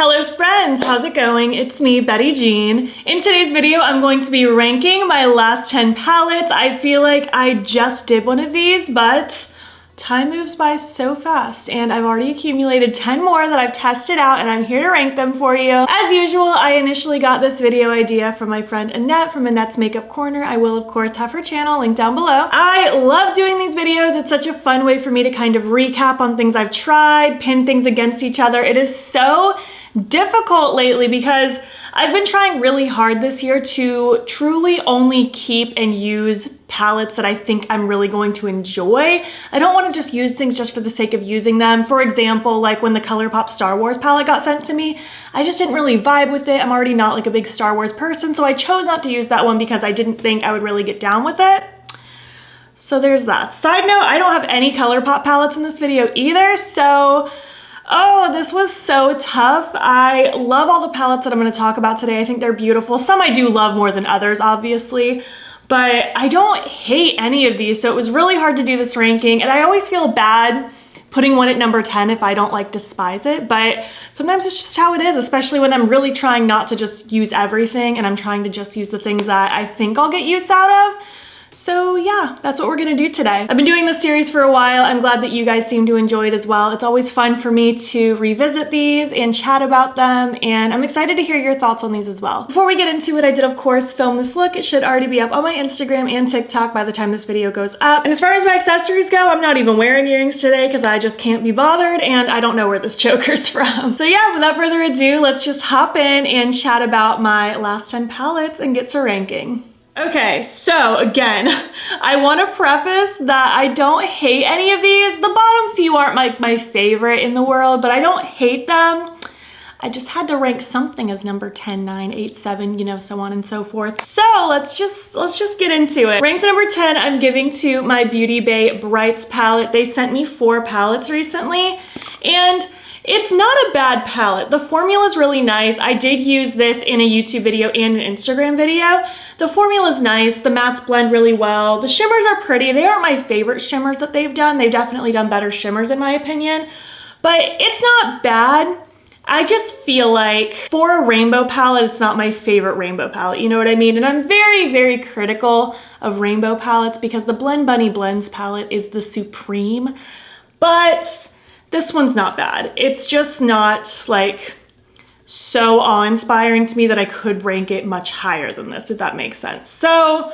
Hello friends, how's it going? It's me, Betty Jean. In today's video, I'm going to be ranking my last 10 palettes. I feel like I just did one of these, but time moves by so fast and I've already accumulated 10 more that I've tested out and I'm here to rank them for you. As usual, I initially got this video idea from my friend Annette from Annette's Makeup Corner. I will of course have her channel linked down below. I love doing these videos. It's such a fun way for me to kind of recap on things I've tried, pin things against each other. It is so difficult lately because I've been trying really hard this year to truly only keep and use palettes that I think I'm really going to enjoy. I don't want to just use things just for the sake of using them. For example, like when the Colourpop Star Wars palette got sent to me, I just didn't really vibe with it. I'm already not like a big Star Wars person, so I chose not to use that one because I didn't think I would really get down with it. So there's that. Side note, I don't have any Colourpop palettes in this video either, so oh, this was so tough. I love all the palettes that I'm going to talk about today. I think they're beautiful. Some I do love more than others, obviously, but I don't hate any of these, so it was really hard to do this ranking, and I always feel bad putting one at number 10 if I don't like despise it, but sometimes it's just how it is, especially when I'm really trying not to just use everything and I'm trying to just use the things that I think I'll get use out of. So yeah, that's what we're gonna do today. I've been doing this series for a while. I'm glad that you guys seem to enjoy it as well. It's always fun for me to revisit these and chat about them, and I'm excited to hear your thoughts on these as well. Before we get into it, I did of course film this look. It should already be up on my Instagram and TikTok by the time this video goes up. And as far as my accessories go, I'm not even wearing earrings today because I just can't be bothered and I don't know where this choker's from. So yeah, without further ado, let's just hop in and chat about my last 10 palettes and get to ranking. Okay, so again, I want to preface that I don't hate any of these. The bottom few aren't my favorite in the world, but I don't hate them. I just had to rank something as number 10, 9, 8, 7, you know, so on and so forth. So let's just get into it. Ranked number 10, I'm giving to my Beauty Bay Brights palette. They sent me 4 palettes recently, and it's not a bad palette. The formula is really nice. I did use this in a YouTube video and an Instagram video. The formula is nice. The mattes blend really well. The shimmers are pretty. They aren't my favorite shimmers that they've done. They've definitely done better shimmers in my opinion, but it's not bad. I just feel like for a rainbow palette, it's not my favorite rainbow palette, you know what I mean? And I'm very, very critical of rainbow palettes because the Blend Bunny Blends palette is the supreme, but this one's not bad. It's just not like so awe-inspiring to me that I could rank it much higher than this, if that makes sense. So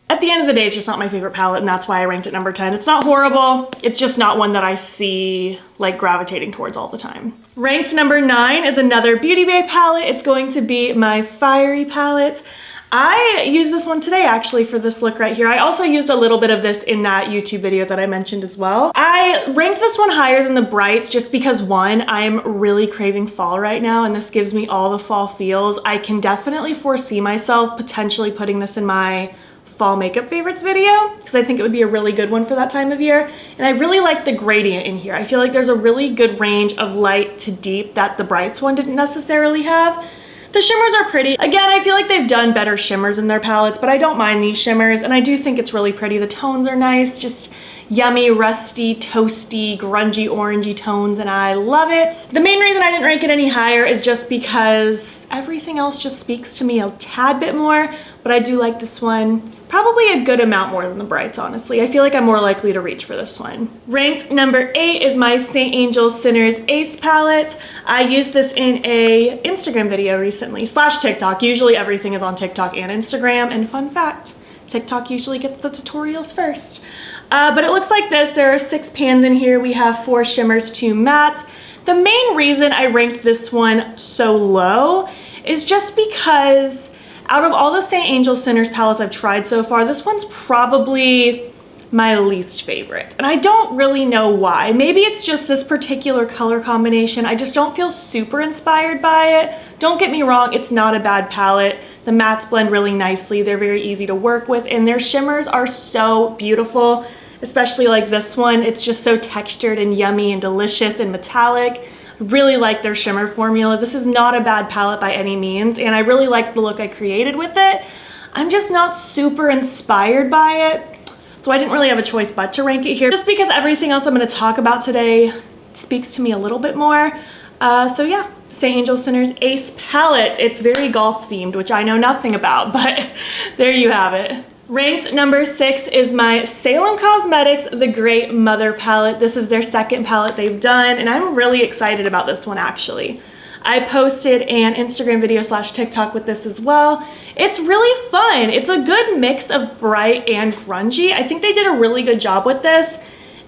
at the end of the day, it's just not my favorite palette, and that's why I ranked it number 10. It's not horrible. It's just not one that I see like gravitating towards all the time. Ranked number 9 is another Beauty Bay palette. It's going to be my Fiery palette. I used this one today actually for this look right here. I also used a little bit of this in that YouTube video that I mentioned as well. I ranked this one higher than the Brights just because one, I'm really craving fall right now and this gives me all the fall feels. I can definitely foresee myself potentially putting this in my fall makeup favorites video because I think it would be a really good one for that time of year. And I really like the gradient in here. I feel like there's a really good range of light to deep that the Brights one didn't necessarily have. The shimmers are pretty. Again, I feel like they've done better shimmers in their palettes, but I don't mind these shimmers, and I do think it's really pretty. The tones are nice, just yummy, rusty, toasty, grungy, orangey tones, and I love it. The main reason I didn't rank it any higher is just because everything else just speaks to me a tad bit more, but I do like this one probably a good amount more than the Brights, honestly. I feel like I'm more likely to reach for this one. Ranked number 8 is my St. Angel Sinners Ace palette. I used this in a Instagram video recently, / TikTok. Usually everything is on TikTok and Instagram, and fun fact, TikTok usually gets the tutorials first. But it looks like this. There are 6 pans in here. We have 4 shimmers, 2 mattes. The main reason I ranked this one so low is just because out of all the St. Angel Sinners palettes I've tried so far, this one's probably my least favorite. And I don't really know why. Maybe it's just this particular color combination. I just don't feel super inspired by it. Don't get me wrong, it's not a bad palette. The mattes blend really nicely. They're very easy to work with, and their shimmers are so beautiful, especially like this one. It's just so textured and yummy and delicious and metallic. Really like their shimmer formula. This is not a bad palette by any means, and I really like the look I created with it. I'm just not super inspired by it, so I didn't really have a choice but to rank it here, just because everything else I'm going to talk about today speaks to me a little bit more. So yeah, St. Angel Center's Ace palette. It's very golf themed, which I know nothing about, but there you have it. Ranked number 6 is my Salem Cosmetics The Great Mother palette. This is their second palette they've done, and I'm really excited about this one actually. I posted an Instagram video / TikTok with this as well. It's really fun. It's a good mix of bright and grungy. I think they did a really good job with this.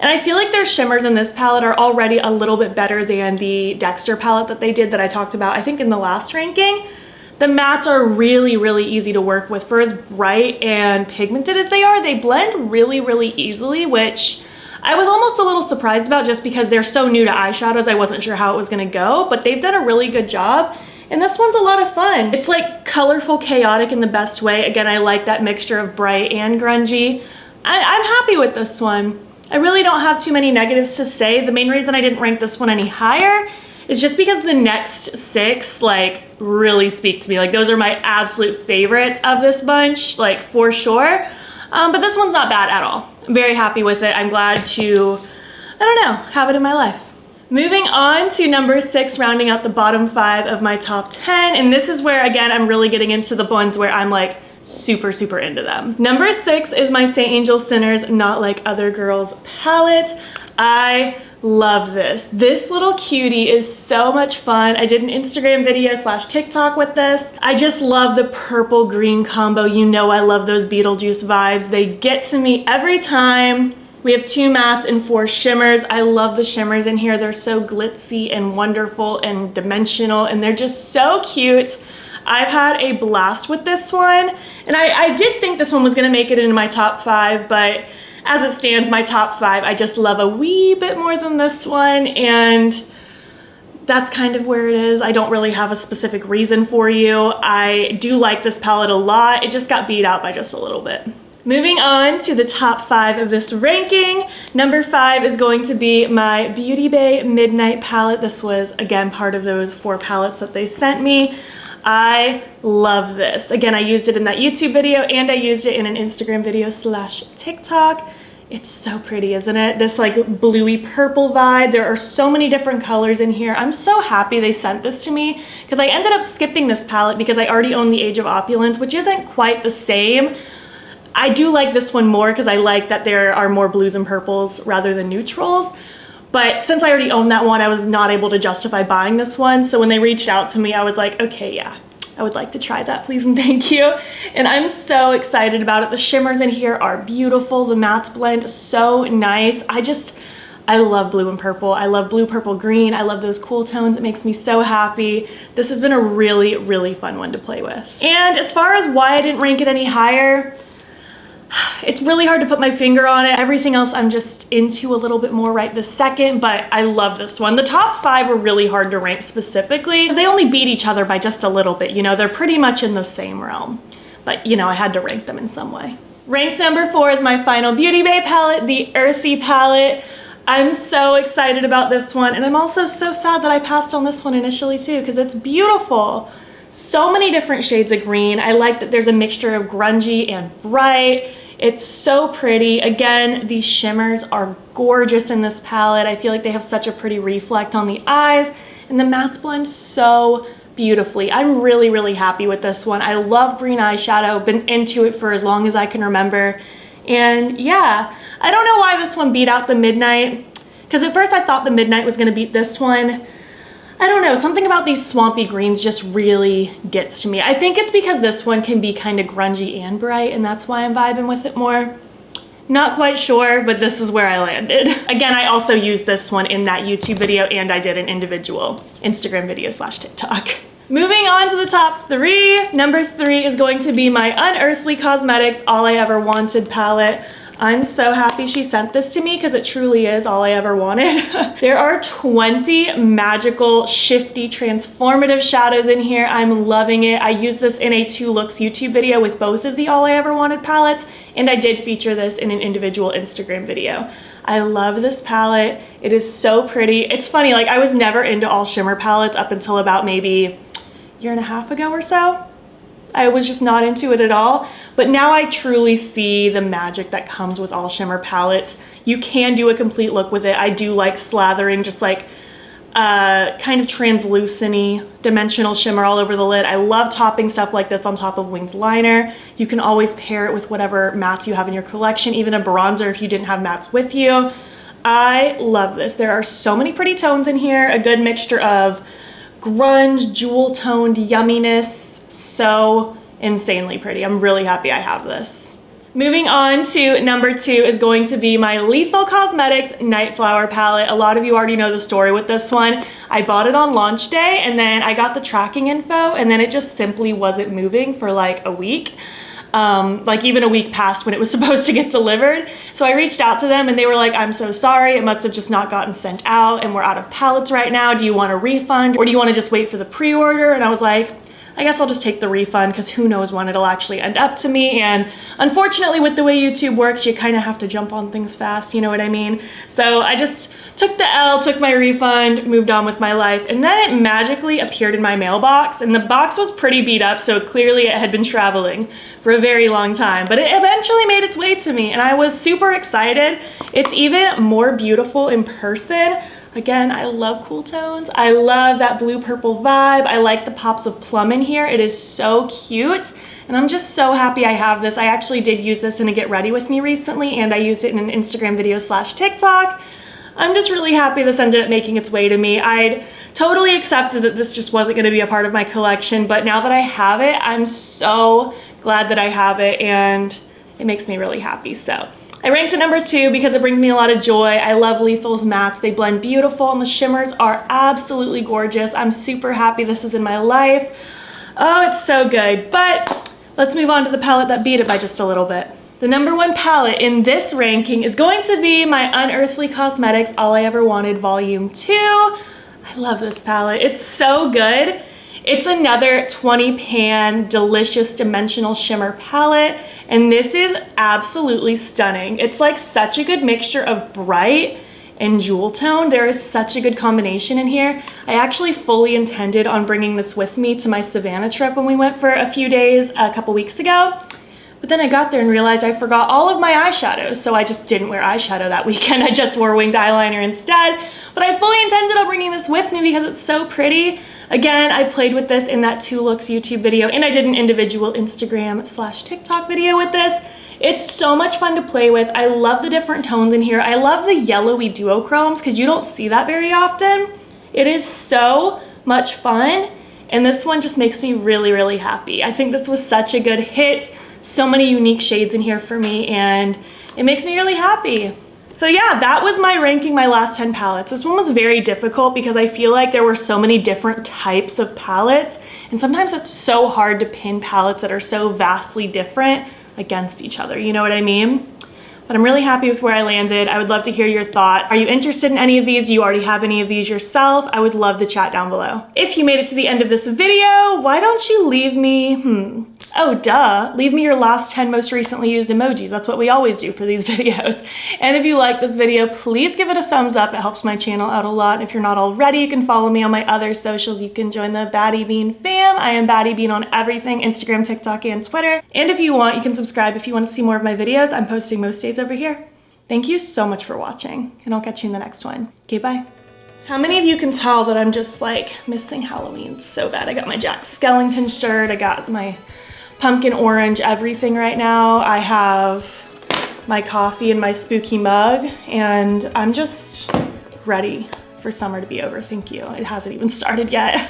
And I feel like their shimmers in this palette are already a little bit better than the Dexter palette that they did that I talked about, I think, in the last ranking. The mattes are really, really easy to work with. For as bright and pigmented as they are, they blend really, really easily, which I was almost a little surprised about just because they're so new to eyeshadows. I wasn't sure how it was gonna go, but they've done a really good job. And this one's a lot of fun. It's like colorful, chaotic in the best way. Again, I like that mixture of bright and grungy. I'm happy with this one. I really don't have too many negatives to say. The main reason I didn't rank this one any higher is just because the next 6 like really speak to me. Like those are my absolute favorites of this bunch, like for sure. But this one's not bad at all. I'm very happy with it. I'm glad to, I don't know, have it in my life. Moving on to number 6, rounding out the bottom 5 of my top 10. And this is where, again, I'm really getting into the ones where I'm like super, super into them. Number 6 is my St. Angel Center's Not Like Other Girls palette. I love this. This little cutie is so much fun. I did an Instagram video / TikTok with this. I just love the purple green combo. You know I love those Beetlejuice vibes. They get to me every time. We have 2 mattes and 4 shimmers. I love the shimmers in here. They're so glitzy and wonderful and dimensional, and they're just so cute. I've had a blast with this one, and I did think this one was gonna make it into my top 5, but as it stands, my top 5, I just love a wee bit more than this one, and that's kind of where it is. I don't really have a specific reason for you. I do like this palette a lot. It just got beat out by just a little bit. Moving on to the top 5 of this ranking, number 5 is going to be my Beauty Bay Midnight palette. This was, again, part of those 4 palettes that they sent me. I love this. Again, I used it in that YouTube video and I used it in an Instagram video / TikTok. It's so pretty, isn't it? This like bluey purple vibe. There are so many different colors in here. I'm so happy they sent this to me because I ended up skipping this palette because I already own the Age of Opulence, which isn't quite the same. I do like this one more because I like that there are more blues and purples rather than neutrals. But since I already owned that one, I was not able to justify buying this one. So when they reached out to me, I was like, okay, yeah, I would like to try that, please and thank you. And I'm so excited about it. The shimmers in here are beautiful. The mattes blend so nice. I love blue and purple. I love blue, purple, green. I love those cool tones. It makes me so happy. This has been a really, really fun one to play with. And as far as why I didn't rank it any higher, it's really hard to put my finger on it. Everything else I'm just into a little bit more right this second, but I love this one. The top 5 are really hard to rank specifically. They only beat each other by just a little bit, you know, they're pretty much in the same realm. But you know, I had to rank them in some way. Ranked number 4 is my final Beauty Bay palette, the Earthy palette. I'm so excited about this one, and I'm also so sad that I passed on this one initially too, because it's beautiful. So many different shades of green. I like that there's a mixture of grungy and bright. It's so pretty. Again, these shimmers are gorgeous in this palette. I feel like they have such a pretty reflect on the eyes, and the mattes blend so beautifully. I'm really, really happy with this one. I love green eyeshadow, been into it for as long as I can remember. And yeah, I don't know why this one beat out the Midnight, because at first I thought the Midnight was gonna beat this one. I don't know, something about these swampy greens just really gets to me. I think it's because this one can be kind of grungy and bright, and that's why I'm vibing with it more. Not quite sure, but this is where I landed. Again, I also used this one in that YouTube video, and I did an individual Instagram video / TikTok. Moving on to the top 3. Number 3 is going to be my Unearthly Cosmetics All I Ever Wanted palette. I'm so happy she sent this to me because it truly is all I ever wanted. There are 20 magical, shifty, transformative shadows in here. I'm loving it. I used this in a 2 Looks YouTube video with both of the All I Ever Wanted palettes, and I did feature this in an individual Instagram video. I love this palette. It is so pretty. It's funny, like I was never into all shimmer palettes up until about maybe a year and a half ago or so. I was just not into it at all, but now I truly see the magic that comes with all shimmer palettes. You can do a complete look with it. I do like slathering just like kind of translucent-y dimensional shimmer all over the lid. I love topping stuff like this on top of winged liner. You can always pair it with whatever mattes you have in your collection, even a bronzer if you didn't have mattes with you. I love this. There are so many pretty tones in here, a good mixture of grunge, jewel-toned yumminess. So insanely pretty. I'm really happy I have this. Moving on to number 2 is going to be my Lethal Cosmetics Night Flower palette. A lot of you already know the story with this one. I bought it on launch day and then I got the tracking info and then it just simply wasn't moving for like a week. Like even a week past when it was supposed to get delivered. So I reached out to them and they were like, I'm so sorry, it must have just not gotten sent out and we're out of palettes right now. Do you want a refund or do you want to just wait for the pre-order? And I was like, I guess I'll just take the refund because who knows when it'll actually end up to me. And unfortunately with the way YouTube works, you kind of have to jump on things fast, you know what I mean? So I just took the L, took my refund, moved on with my life. And then it magically appeared in my mailbox and the box was pretty beat up. So clearly it had been traveling for a very long time, but it eventually made its way to me and I was super excited. It's even more beautiful in person. Again, I love cool tones. I love that blue-purple vibe. I like the pops of plum in here. It is so cute. And I'm just so happy I have this. I actually did use this in a Get Ready With Me recently, and I used it in an Instagram video / TikTok. I'm just really happy this ended up making its way to me. I'd totally accepted that this just wasn't gonna be a part of my collection, but now that I have it, I'm so glad that I have it, and it makes me really happy. So I ranked it number 2 because it brings me a lot of joy. I love Lethal's mattes. They blend beautiful and the shimmers are absolutely gorgeous. I'm super happy this is in my life. Oh, it's so good. But let's move on to the palette that beat it by just a little bit. The number 1 palette in this ranking is going to be my Unearthly Cosmetics All I Ever Wanted Volume 2. I love this palette. It's so good. It's another 20 pan delicious dimensional shimmer palette, and this is absolutely stunning. It's like such a good mixture of bright and jewel tone. There is such a good combination in here. I actually fully intended on bringing this with me to my Savannah trip when we went for a few days a couple weeks ago. But then I got there and realized I forgot all of my eyeshadows, so I just didn't wear eyeshadow that weekend. I just wore winged eyeliner instead. But I fully intended on bringing this with me because it's so pretty. Again, I played with this in that 2 Looks YouTube video, and I did an individual Instagram / TikTok video with this. It's so much fun to play with. I love the different tones in here. I love the yellowy duochromes because you don't see that very often. It is so much fun, and this one just makes me really, really happy. I think this was such a good hit. So many unique shades in here for me, and it makes me really happy. So yeah, that was my ranking my last 10 palettes. This one was very difficult because I feel like there were so many different types of palettes, and sometimes it's so hard to pin palettes that are so vastly different against each other, you know what I mean? But I'm really happy with where I landed. I would love to hear your thoughts. Are you interested in any of these? Do you already have any of these yourself? I would love to chat down below. If you made it to the end of this video, why don't you leave me, oh duh, leave me your last 10 most recently used emojis. That's what we always do for these videos. And if you like this video, please give it a thumbs up. It helps my channel out a lot. And if you're not already, you can follow me on my other socials. You can join the battybean fam. I am battybean on everything, Instagram, TikTok, and Twitter. And if you want, you can subscribe if you want to see more of my videos. I'm posting most days over here. Thank you so much for watching, and I'll catch you in the next one. Okay, bye. How many of you can tell that I'm just like missing Halloween so bad? I got my Jack Skellington shirt, I got my pumpkin orange everything right now. I have my coffee in my spooky mug, and I'm just ready for summer to be over. Thank you. It hasn't even started yet.